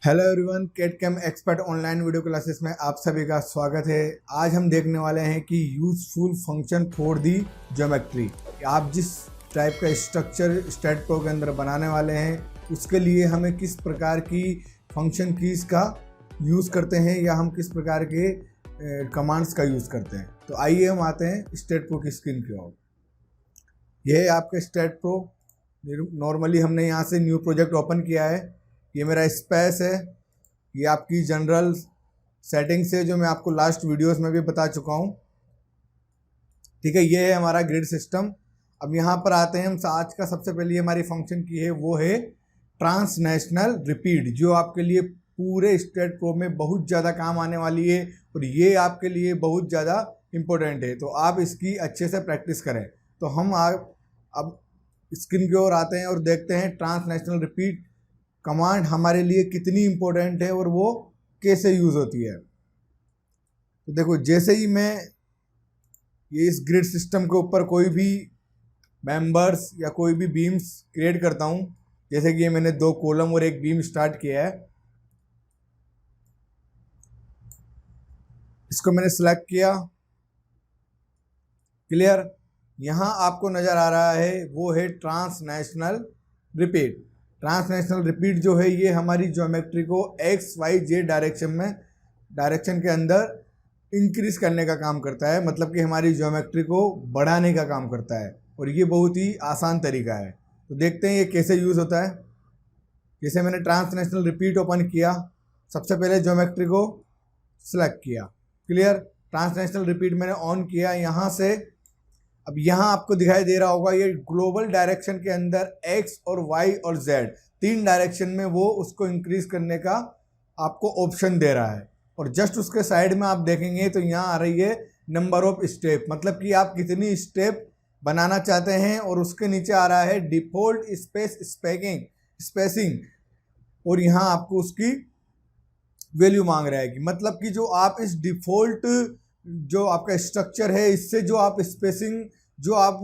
Hello everyone, CAD CAM expert online video classes में आप सभी का स्वागत है। आज हम देखने वाले हैं कि useful function for the geometry. आप जिस टाइप का स्ट्रक्चर स्टेट प्रो के अंदर बनाने वाले हैं उसके लिए हमें किस प्रकार की फंक्शन कीज का यूज़ करते हैं या हम किस प्रकार के कमांड्स का यूज़ करते हैं। तो आइए हम आते हैं स्टेट प्रो की स्क्रीन की ओर। यह है आपका स्टेट प्रो। नॉर्मली हमने यहाँ से न्यू प्रोजेक्ट ओपन किया है। ये मेरा स्पेस है, ये आपकी जनरल सेटिंग्स है जो मैं आपको लास्ट वीडियोस में भी बता चुका हूँ। ठीक है, ये है हमारा ग्रिड सिस्टम। अब यहाँ पर आते हैं हम। आज का सबसे पहले हमारी फंक्शन की है वो है ट्रांसनेशनल रिपीट, जो आपके लिए पूरे स्टेट प्रो में बहुत ज़्यादा काम आने वाली है और ये आपके लिए बहुत ज़्यादा इम्पोर्टेंट है। तो आप इसकी अच्छे से प्रैक्टिस करें। तो हम अब स्क्रीन की ओर आते हैं और देखते हैं ट्रांसनेशनल रिपीट कमांड हमारे लिए कितनी इम्पोर्टेंट है और वो कैसे यूज़ होती है। तो देखो, जैसे ही मैं ये इस ग्रिड सिस्टम के ऊपर कोई भी मेंबर्स या कोई भी बीम्स क्रिएट करता हूँ, जैसे कि ये मैंने 2 कॉलम और एक बीम स्टार्ट किया है, इसको मैंने सेलेक्ट किया। क्लियर। यहाँ आपको नज़र आ रहा है वो है ट्रांसनेशनल रिपीट। ट्रांसनेशनल रिपीट जो है ये हमारी ज्योमेट्री को एक्स वाई जेड डायरेक्शन के अंदर इंक्रीज करने का काम करता है, मतलब कि हमारी ज्योमेट्री को बढ़ाने का काम करता है और ये बहुत ही आसान तरीका है। तो देखते हैं ये कैसे यूज़ होता है। जैसे मैंने ट्रांसनेशनल रिपीट ओपन किया, सबसे पहले ज्योमेट्री को सिलेक्ट किया। क्लियर। ट्रांसनेशनल रिपीट मैंने ऑन किया यहाँ से। अब यहाँ आपको दिखाई दे रहा होगा ये ग्लोबल डायरेक्शन के अंदर एक्स और वाई और जेड 3 डायरेक्शन में वो उसको इंक्रीज करने का आपको ऑप्शन दे रहा है। और जस्ट उसके साइड में आप देखेंगे तो यहाँ आ रही है नंबर ऑफ स्टेप, मतलब कि आप कितनी स्टेप बनाना चाहते हैं, और उसके नीचे आ रहा है डिफॉल्ट स्पेसिंग, और यहाँ आपको उसकी वैल्यू मांग रहा है कि मतलब कि जो आप इस डिफॉल्ट जो आपका स्ट्रक्चर है इससे जो आप स्पेसिंग जो आप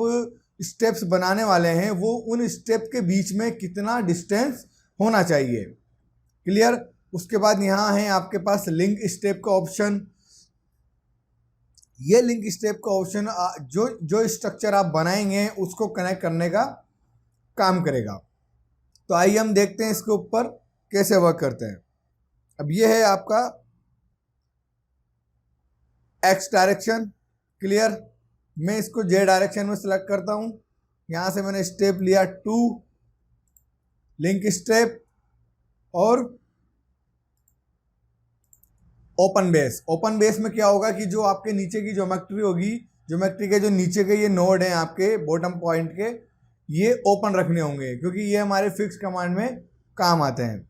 स्टेप्स बनाने वाले हैं वो उन स्टेप के बीच में कितना डिस्टेंस होना चाहिए। क्लियर। उसके बाद यहाँ है आपके पास लिंक स्टेप का ऑप्शन। ये लिंक स्टेप का ऑप्शन जो स्ट्रक्चर आप बनाएंगे उसको कनेक्ट करने का काम करेगा। तो आइए हम देखते हैं इसके ऊपर कैसे वर्क करते हैं। अब ये है आपका एक्स डायरेक्शन। क्लियर। मैं इसको जे डायरेक्शन में सेलेक्ट करता हूं। यहां से मैंने स्टेप लिया 2 लिंक स्टेप और ओपन बेस। ओपन बेस में क्या होगा कि जो आपके नीचे की ज्योमेट्री होगी, ज्योमेट्री के जो नीचे के ये नोड हैं आपके बॉटम पॉइंट के, ये ओपन रखने होंगे क्योंकि ये हमारे फिक्स कमांड में काम आते हैं।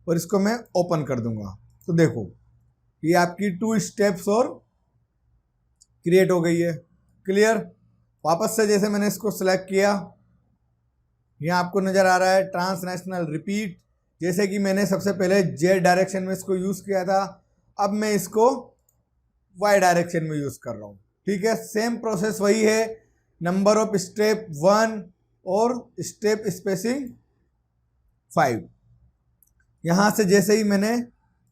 और इसको मैं ओपन कर दूंगा। तो देखो ये आपकी 2 स्टेप्स और क्रिएट हो गई है। क्लियर। वापस से जैसे मैंने इसको सेलेक्ट किया, यहाँ आपको नज़र आ रहा है ट्रांसनेशनल रिपीट। जैसे कि मैंने सबसे पहले जेड डायरेक्शन में इसको यूज़ किया था, अब मैं इसको वाई डायरेक्शन में यूज़ कर रहा हूँ। ठीक है, सेम प्रोसेस वही है। नंबर ऑफ स्टेप 1 और स्टेप स्पेसिंग 5। यहाँ से जैसे ही मैंने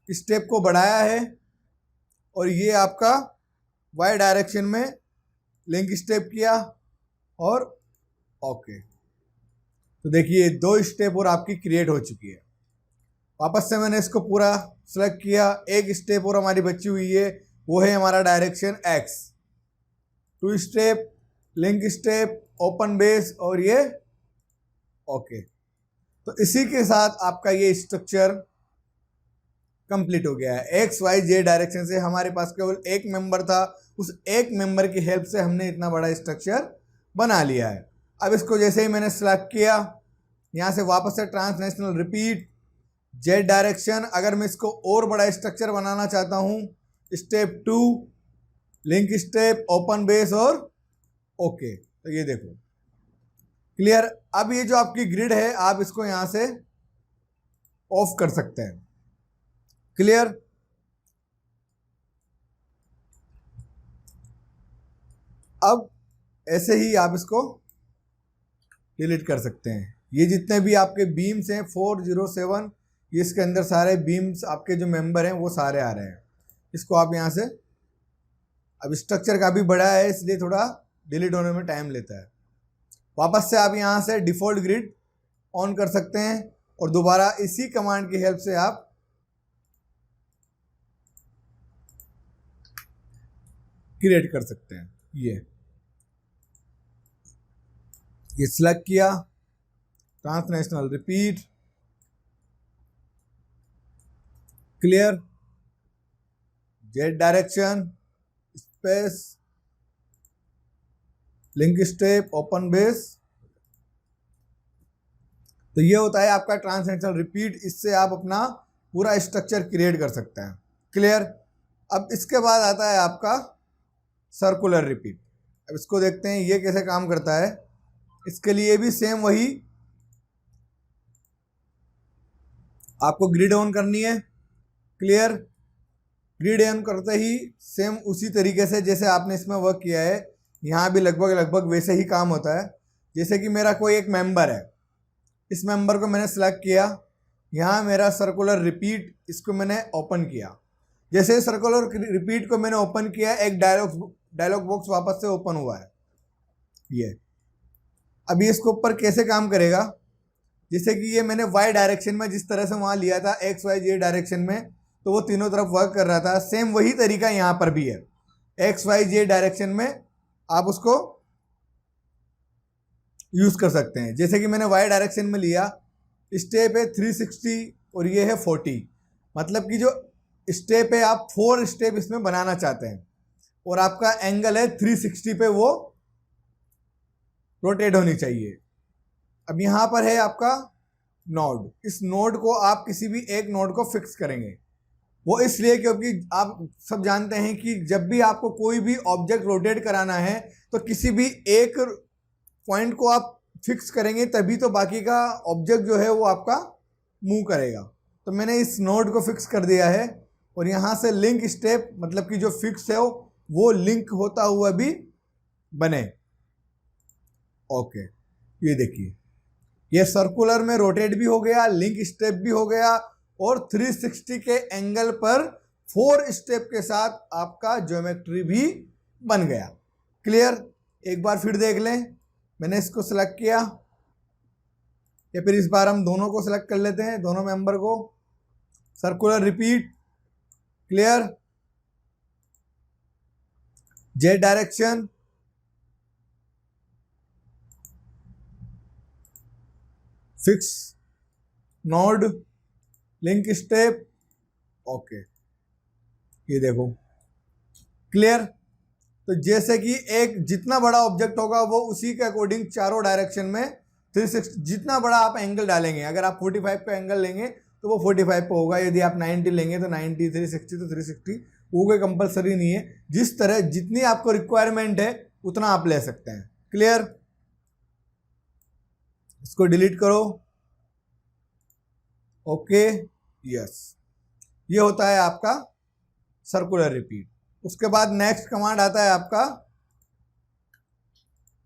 स्टेप को बढ़ाया है और ये आपका वाई डायरेक्शन में लिंक स्टेप किया और ओके, तो देखिए 2 स्टेप और आपकी क्रिएट हो चुकी है। वापस से मैंने इसको पूरा सेलेक्ट किया, एक स्टेप और हमारी बची हुई है, वो है हमारा direction x. 2 step link step open base और ये ओके। तो इसी के साथ आपका ये स्ट्रक्चर कंप्लीट हो गया है। एक्स वाई जे डायरेक्शन से हमारे पास केवल एक मेंबर था, उस एक मेंबर की हेल्प से हमने इतना बड़ा स्ट्रक्चर बना लिया है। अब इसको जैसे ही मैंने सेलेक्ट किया, यहाँ से वापस से ट्रांसनेशनल रिपीट जेड डायरेक्शन। अगर मैं इसको और बड़ा स्ट्रक्चर बनाना चाहता हूँ, step 2 link step open base और ओके। तो ये देखो क्लियर। अब ये जो आपकी ग्रिड है आप इसको यहाँ से ऑफ कर सकते हैं। क्लियर। अब ऐसे ही आप इसको डिलीट कर सकते हैं। ये जितने भी आपके बीम्स हैं 407 ये इसके अंदर सारे बीम्स आपके जो मेंबर हैं वो सारे आ रहे हैं। इसको आप यहाँ से, अब स्ट्रक्चर काफ़ी बड़ा है इसलिए थोड़ा डिलीट होने में टाइम लेता है। वापस से आप यहाँ से डिफ़ॉल्ट ग्रिड ऑन कर सकते हैं और दोबारा इसी कमांड की हेल्प से आप क्रिएट कर सकते हैं। ये सिलेक्ट किया, transnational repeat, clear, Z direction, space, link step, open base. तो ये होता है आपका ट्रांसनेशनल रिपीट। इससे आप अपना पूरा स्ट्रक्चर क्रिएट कर सकते हैं। क्लियर। अब इसके बाद आता है आपका सर्कुलर रिपीट। अब इसको देखते हैं ये कैसे काम करता है। इसके लिए भी सेम वही आपको ग्रिड ऑन करनी है। क्लियर। ग्रिड ऑन करते ही सेम उसी तरीके से जैसे आपने इसमें वर्क किया है, यहाँ भी लगभग वैसे ही काम होता है। जैसे कि मेरा कोई एक मेंबर है, इस मेंबर को मैंने सेलेक्ट किया, यहाँ मेरा सर्कुलर रिपीट, इसको मैंने ओपन किया। जैसे सर्कुलर रिपीट को मैंने ओपन किया, एक डायलॉग बॉक्स वापस से ओपन हुआ है। ये अभी इसके ऊपर कैसे काम करेगा, जैसे कि ये मैंने वाई डायरेक्शन में जिस तरह से वहाँ लिया था एक्स वाई जेड डायरेक्शन में, तो वो तीनों तरफ वर्क कर रहा था। सेम वही तरीका यहाँ पर भी है। एक्स वाई जेड डायरेक्शन में आप उसको यूज़ कर सकते हैं। जैसे कि मैंने वाई डायरेक्शन में लिया, स्टेप है 360 और ये है 40। मतलब कि जो स्टेप है आप 4 स्टेप इसमें बनाना चाहते हैं और आपका एंगल है 360 पे वो रोटेट होनी चाहिए। अब यहाँ पर है आपका नोड। इस नोड को आप किसी भी एक नोड को फिक्स करेंगे। वो इसलिए क्योंकि आप सब जानते हैं कि जब भी आपको कोई भी ऑब्जेक्ट रोटेट कराना है तो किसी भी एक पॉइंट को आप फिक्स करेंगे, तभी तो बाकी का ऑब्जेक्ट जो है वो आपका मूव करेगा। तो मैंने इस नोड को फिक्स कर दिया है और यहाँ से लिंक स्टेप, मतलब कि जो फिक्स है वो लिंक होता हुआ भी बने। ओके, ये देखिए ये सर्कुलर में रोटेट भी हो गया, लिंक स्टेप भी हो गया और 360 के एंगल पर 4 स्टेप के साथ आपका ज्योमेट्री भी बन गया। क्लियर। एक बार फिर देख लें, मैंने इसको सिलेक्ट किया या फिर इस बार हम दोनों को सिलेक्ट कर लेते हैं, दोनों मेंबर को। Circular repeat, clear, Z direction, fix node, link step, okay, ये देखो। क्लियर। तो जैसे कि एक जितना बड़ा ऑब्जेक्ट होगा वो उसी के अकॉर्डिंग चारों डायरेक्शन में 360, जितना बड़ा आप एंगल डालेंगे, अगर आप 45 का एंगल लेंगे तो वो 45 पे होगा, यदि आप 90 लेंगे तो 90, 360 तो 360, वो कोई कंपलसरी नहीं है। जिस तरह जितनी आपको रिक्वायरमेंट है उतना आप ले सकते हैं। क्लियर। इसको डिलीट करो। ओके, यस, ये होता है आपका सर्कुलर रिपीट। उसके बाद नेक्स्ट कमांड आता है आपका,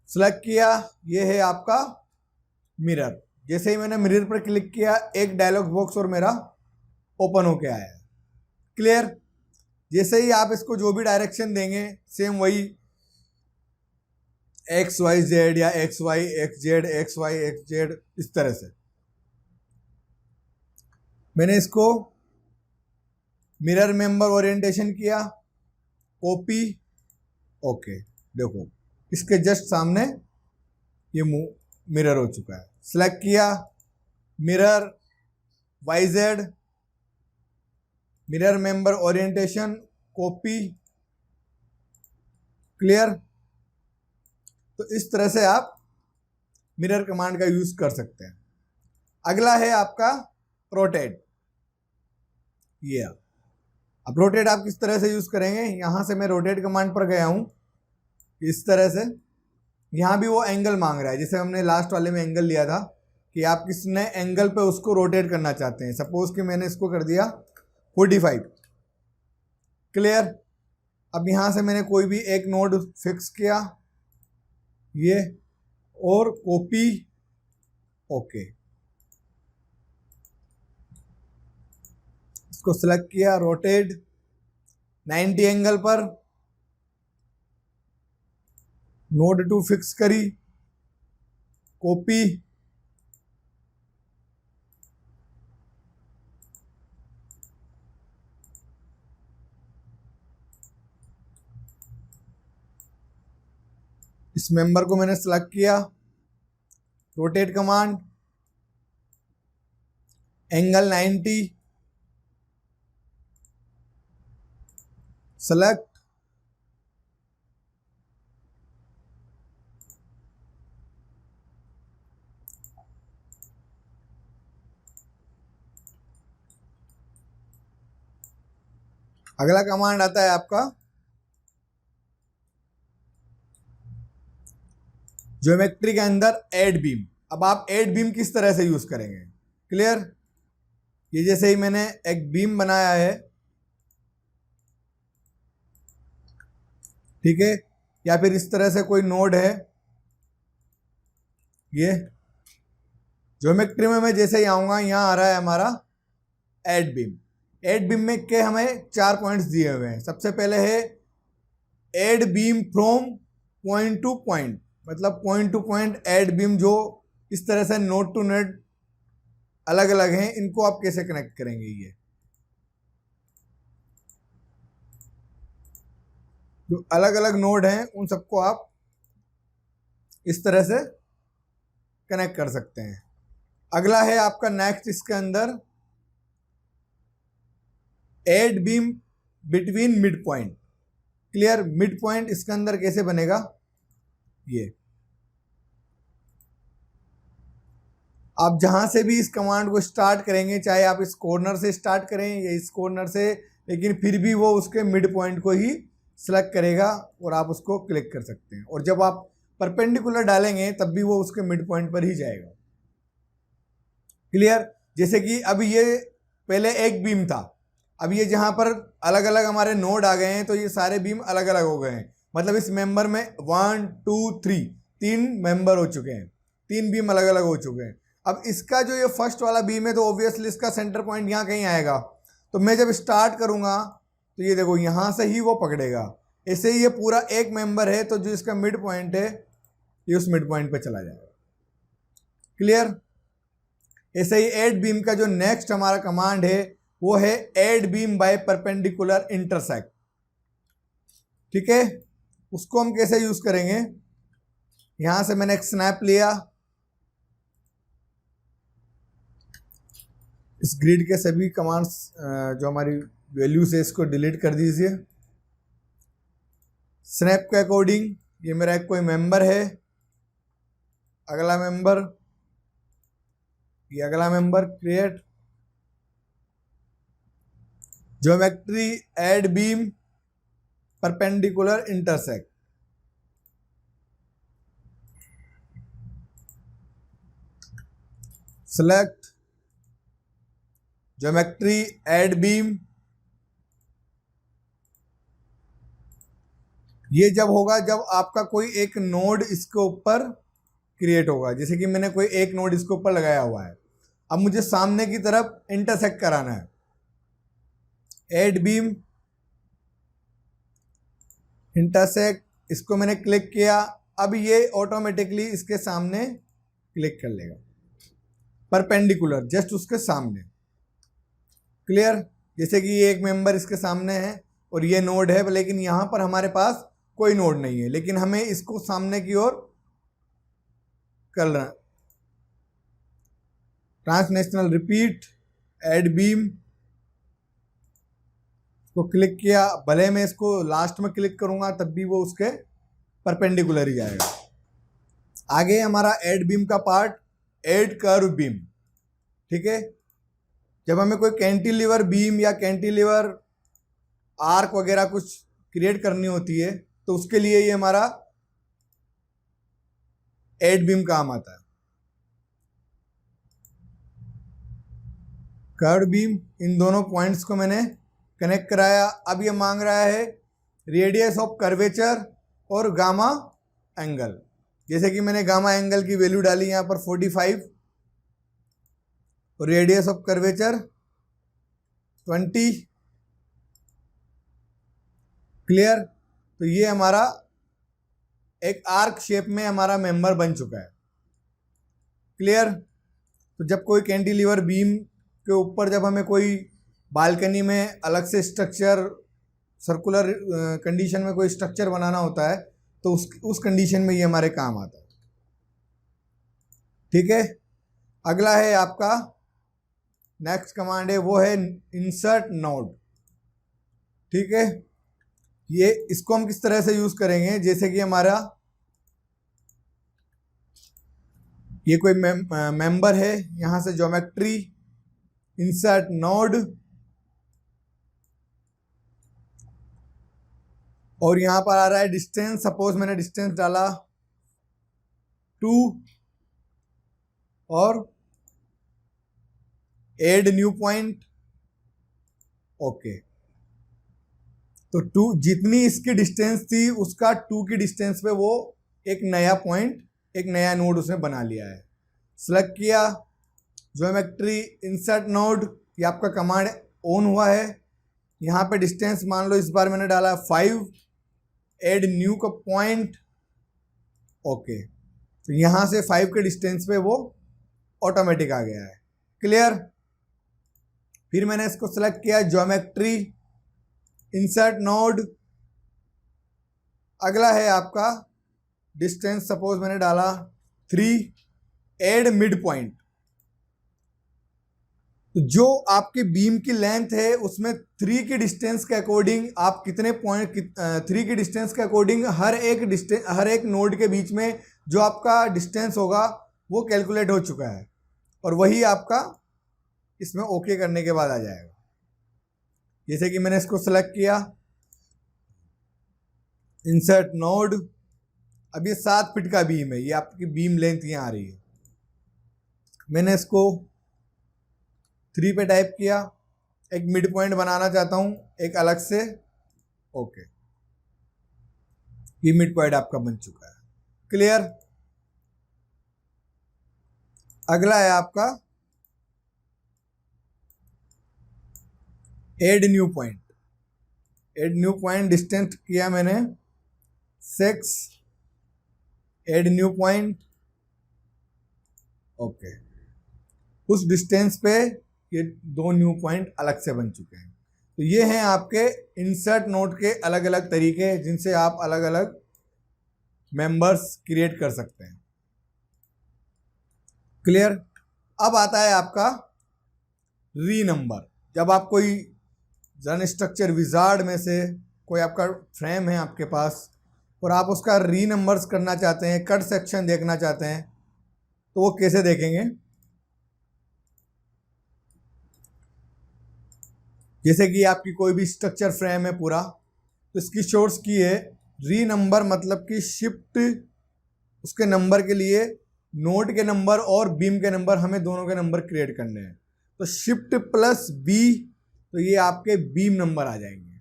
सेलेक्ट किया, ये है आपका मिरर। जैसे ही मैंने मिरर पर क्लिक किया, एक डायलॉग बॉक्स और मेरा ओपन होके आया है। क्लियर। जैसे ही आप इसको जो भी डायरेक्शन देंगे, सेम वही एक्स वाई जेड या X Y X Z, X Y X Z, इस तरह से मैंने इसको मिरर मेंबर ओरिएंटेशन किया, कॉपी, ओके, देखो इसके जस्ट सामने ये मिरर हो चुका है। सिलेक्ट किया, mirror Y Z, mirror member orientation, copy, clear. तो इस तरह से आप मिरर कमांड का यूज कर सकते हैं। अगला है आपका रोटेट। ये अब रोटेट आप किस तरह से यूज करेंगे, यहां से मैं रोटेट कमांड पर गया हूं, इस तरह से। यहां भी वो एंगल मांग रहा है, जैसे हमने लास्ट वाले में एंगल लिया था कि आप किस नए एंगल पे उसको रोटेट करना चाहते हैं। सपोज कि मैंने इसको कर दिया 45। क्लियर। अब यहां से मैंने कोई भी एक नोड फिक्स किया, ये, और कॉपी, ओके, इसको सिलेक्ट किया, रोटेट 90 एंगल पर, नोड 2 फिक्स करी, कॉपी, इस मेंबर को मैंने सिलेक्ट किया, रोटेट कमांड, एंगल 90, सेलेक्ट, अगला कमांड आता है आपका ज्योमेट्री के अंदर ऐड बीम। अब आप ऐड बीम किस तरह से यूज करेंगे, क्लियर। ये जैसे ही मैंने एक बीम बनाया है, ठीक है, या फिर इस तरह से कोई नोड है, ये ज्योमेट्री में मैं जैसे ही आऊंगा, यहां आ रहा है हमारा ऐड बीम। ऐड बीम में के हमें 4 पॉइंट्स दिए हुए हैं। सबसे पहले है add beam from point to point, मतलब point to point add beam, जो इस तरह से नोड टू नोड अलग अलग हैं, इनको आप कैसे कनेक्ट करेंगे। ये जो अलग अलग नोड हैं उन सबको आप इस तरह से कनेक्ट कर सकते हैं। अगला है आपका नेक्स्ट इसके अंदर add beam between mid point, clear. Mid point इसके अंदर कैसे बनेगा, ये आप जहां से भी इस कमांड को स्टार्ट करेंगे, चाहे आप इस कॉर्नर से स्टार्ट करें या इस कॉर्नर से, लेकिन फिर भी वो उसके मिड पॉइंट को ही सिलेक्ट करेगा और आप उसको क्लिक कर सकते हैं। और जब आप परपेंडिकुलर डालेंगे तब भी वो उसके मिड पॉइंट पर ही जाएगा, क्लियर। जैसे कि अभी ये पहले एक बीम था, अब ये जहां पर अलग अलग हमारे नोड आ गए हैं, तो ये सारे बीम अलग अलग हो गए हैं। मतलब इस मेंबर में 1 2 3 3 मेंबर हो चुके हैं, 3 बीम अलग अलग हो चुके हैं। अब इसका जो ये फर्स्ट वाला बीम है, तो ऑब्वियसली इसका सेंटर पॉइंट यहाँ कहीं आएगा। तो मैं जब स्टार्ट करूंगा तो ये देखो यहाँ से ही वो पकड़ेगा। ऐसे ही ये पूरा एक मेंबर है, तो जो इसका मिड पॉइंट है ये उस मिड पॉइंट पे चला जाएगा, क्लियर। ऐसे ही ऐड बीम का जो नेक्स्ट हमारा कमांड है वो है add beam by perpendicular intersect, ठीक है। उसको हम कैसे यूज करेंगे, यहां से मैंने एक स्नैप लिया, इस ग्रिड के सभी कमांड्स जो हमारी वैल्यूज है इसको डिलीट कर दीजिए। स्नैप के अकॉर्डिंग ये मेरा एक कोई मेंबर है, अगला मेंबर, ये अगला member, create geometry add beam perpendicular intersect, select geometry add beam. ये जब होगा जब आपका कोई एक नोड इसके ऊपर क्रिएट होगा, जैसे कि मैंने कोई एक नोड इसके ऊपर लगाया हुआ है, अब मुझे सामने की तरफ इंटरसेक्ट कराना है। ऐड बीम इंटरसेक्ट, इसको मैंने क्लिक किया, अब ये ऑटोमेटिकली इसके सामने क्लिक कर लेगा, परपेंडिकुलर जस्ट उसके सामने, क्लियर। जैसे कि ये एक मेंबर इसके सामने है और ये नोड है, लेकिन यहां पर हमारे पास कोई नोड नहीं है, लेकिन हमें इसको सामने की ओर करना। ट्रांसलेशनल रिपीट ऐड बीम को क्लिक किया, भले मैं इसको लास्ट में क्लिक करूंगा तब भी वो उसके परपेंडिकुलर ही जाएगा। आगे हमारा ऐड बीम का पार्ट ऐड कर्व बीम, ठीक है। जब हमें कोई कैंटिलीवर बीम या कैंटिलीवर आर्क वगैरह कुछ क्रिएट करनी होती है, तो उसके लिए ये हमारा ऐड बीम काम आता है। कर्व बीम, इन दोनों पॉइंट्स को मैंने कनेक्ट कराया। अब ये मांग रहा है रेडियस ऑफ कर्वेचर और गामा एंगल। जैसे कि मैंने गामा एंगल की वैल्यू डाली यहाँ पर 45 और रेडियस ऑफ कर्वेचर 20। क्लियर। तो ये हमारा एक आर्क शेप में हमारा मेंबर बन चुका है। क्लियर। तो जब कोई कैंटिलीवर बीम के ऊपर जब हमें कोई बालकनी में अलग से स्ट्रक्चर, सर्कुलर कंडीशन में कोई स्ट्रक्चर बनाना होता है, तो उस कंडीशन में ये हमारे काम आता है। ठीक है। अगला है आपका नेक्स्ट कमांड है, वो है इंसर्ट नोड। ठीक है। ये इसको हम किस तरह से यूज करेंगे, जैसे कि हमारा ये कोई मेंबर है, यहां से ज्योमेट्री, इंसर्ट नोड, और यहां पर आ रहा है डिस्टेंस। सपोज मैंने डिस्टेंस डाला 2 और एड न्यू पॉइंट। ओके। तो 2 जितनी इसकी डिस्टेंस थी उसका 2 की डिस्टेंस पे वो एक नया पॉइंट, एक नया नोड उसने बना लिया है। सेलेक्ट किया, ज्योमेट्री, इंसर्ट नोड, ये आपका कमांड ऑन हुआ है। यहाँ पे डिस्टेंस मान लो इस बार मैंने डाला 5, एड न्यू का पॉइंट। ओके। तो यहाँ से 5 के डिस्टेंस पे वो ऑटोमेटिक आ गया है। क्लियर। फिर मैंने इसको सेलेक्ट किया, ज्योमेट्री, इंसर्ट नोड। अगला है आपका डिस्टेंस, सपोज मैंने डाला 3, एड मिड पॉइंट। तो जो आपके बीम की लेंथ है उसमें 3 की डिस्टेंस के अकॉर्डिंग आप कितने पॉइंट 3 की डिस्टेंस के अकॉर्डिंग हर एक नोड के बीच में जो आपका डिस्टेंस होगा वो कैलकुलेट हो चुका है, और वही आपका इसमें ओके करने के बाद आ जाएगा। जैसे कि मैंने इसको सेलेक्ट किया, इंसर्ट नोड। अब ये 7 फीट का बीम है, ये आपकी बीम लेंथ यहाँ आ रही है। मैंने इसको 3 पे टाइप किया, एक मिड पॉइंट बनाना चाहता हूं एक अलग से। ओके। ये मिड पॉइंट आपका बन चुका है। क्लियर। अगला है आपका add new point. Add new point distance किया मैंने 6, एड न्यू पॉइंट। ओके। उस डिस्टेंस पे ये 2 न्यू पॉइंट अलग से बन चुके हैं। तो ये हैं आपके इंसर्ट नोड के अलग अलग तरीके जिनसे आप अलग अलग मेंबर्स क्रिएट कर सकते हैं। क्लियर। अब आता है आपका री नंबर। जब आप कोई रन स्ट्रक्चर विजार्ड में से कोई आपका फ्रेम है आपके पास और आप उसका री नंबर्स करना चाहते हैं, कट सेक्शन देखना चाहते हैं, तो वो कैसे देखेंगे। जैसे कि आपकी कोई भी स्ट्रक्चर फ्रेम है पूरा, तो इसकी शॉर्ट्स की है री नंबर, मतलब कि शिफ्ट उसके नंबर के लिए नोड के नंबर और बीम के नंबर, हमें दोनों के नंबर क्रिएट करने हैं। तो शिफ्ट प्लस बी, तो ये आपके बीम नंबर आ जाएंगे।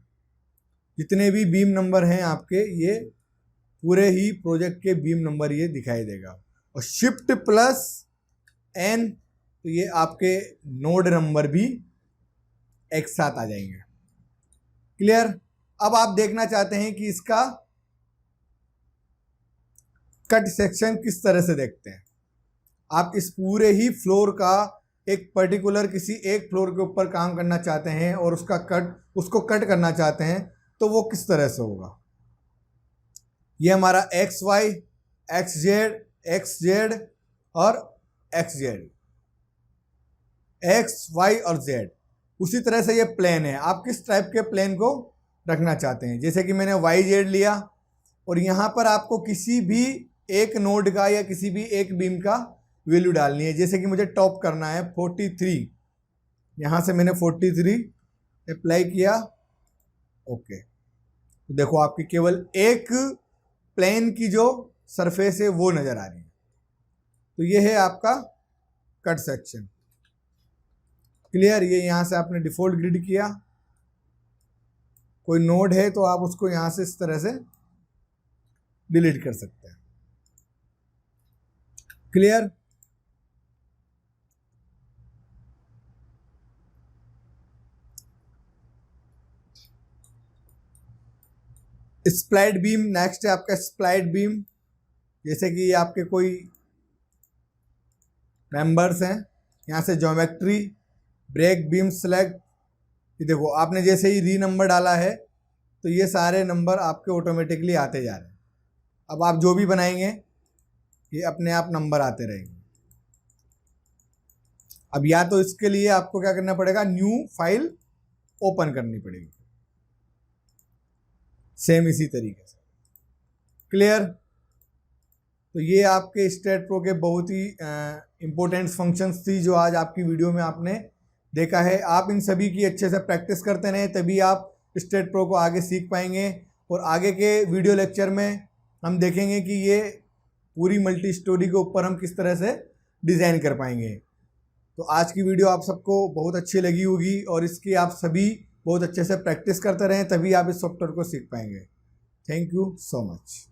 जितने भी बीम नंबर हैं आपके, ये पूरे ही प्रोजेक्ट के बीम नंबर ये दिखाई देगा। और शिफ्ट प्लस एन, तो ये आपके नोड नंबर भी एक साथ आ जाएंगे। क्लियर। अब आप देखना चाहते हैं कि इसका कट सेक्शन किस तरह से देखते हैं। आप इस पूरे ही फ्लोर का एक पर्टिकुलर किसी एक फ्लोर के ऊपर काम करना चाहते हैं और उसको कट करना चाहते हैं, तो वो किस तरह से होगा। ये हमारा एक्स वाई, एक्स जेड और एक्स जेड, एक्स वाई और जेड। उसी तरह से ये प्लेन है, आप किस टाइप के प्लेन को रखना चाहते हैं। जैसे कि मैंने वाई जेड लिया और यहाँ पर आपको किसी भी एक नोड का या किसी भी एक बीम का वैल्यू डालनी है। जैसे कि मुझे टॉप करना है 43, यहाँ से मैंने 43 अप्लाई किया। ओके। तो देखो आपकी केवल एक प्लेन की जो सरफेस है वो नज़र आ रही है। तो ये है आपका कट सेक्शन। क्लियर। ये यहाँ से आपने डिफॉल्ट ग्रिड किया, कोई नोड है तो आप उसको यहाँ से इस तरह से डिलीट कर सकते हैं। क्लियर। स्प्लाइट बीम नेक्स्ट है आपका स्प्लाइट बीम। जैसे कि ये आपके कोई मेंबर्स हैं, यहाँ से ज्योमेट्री ब्रेक बीम सेलेक्ट, ये देखो आपने जैसे ही री नंबर डाला है तो ये सारे नंबर आपके ऑटोमेटिकली आते जा रहे हैं। अब आप जो भी बनाएंगे ये अपने आप नंबर आते रहेंगे। अब या तो इसके लिए आपको क्या करना पड़ेगा, न्यू फाइल ओपन करनी पड़ेगी, सेम इसी तरीके से। क्लियर? तो ये आपके स्टेट प्रो के बहुत ही इंपॉर्टेंट फंक्शंस थी जो आज आपकी वीडियो में आपने देखा है। आप इन सभी की अच्छे से प्रैक्टिस करते रहें, तभी आप स्टेट प्रो को आगे सीख पाएंगे। और आगे के वीडियो लेक्चर में हम देखेंगे कि ये पूरी मल्टी स्टोरी के ऊपर हम किस तरह से डिज़ाइन कर पाएंगे। तो आज की वीडियो आप सबको बहुत अच्छी लगी होगी और इसकी आप सभी बहुत अच्छे से प्रैक्टिस करते रहें, तभी आप इस सॉफ्टवेयर को सीख पाएंगे। Thank you so much.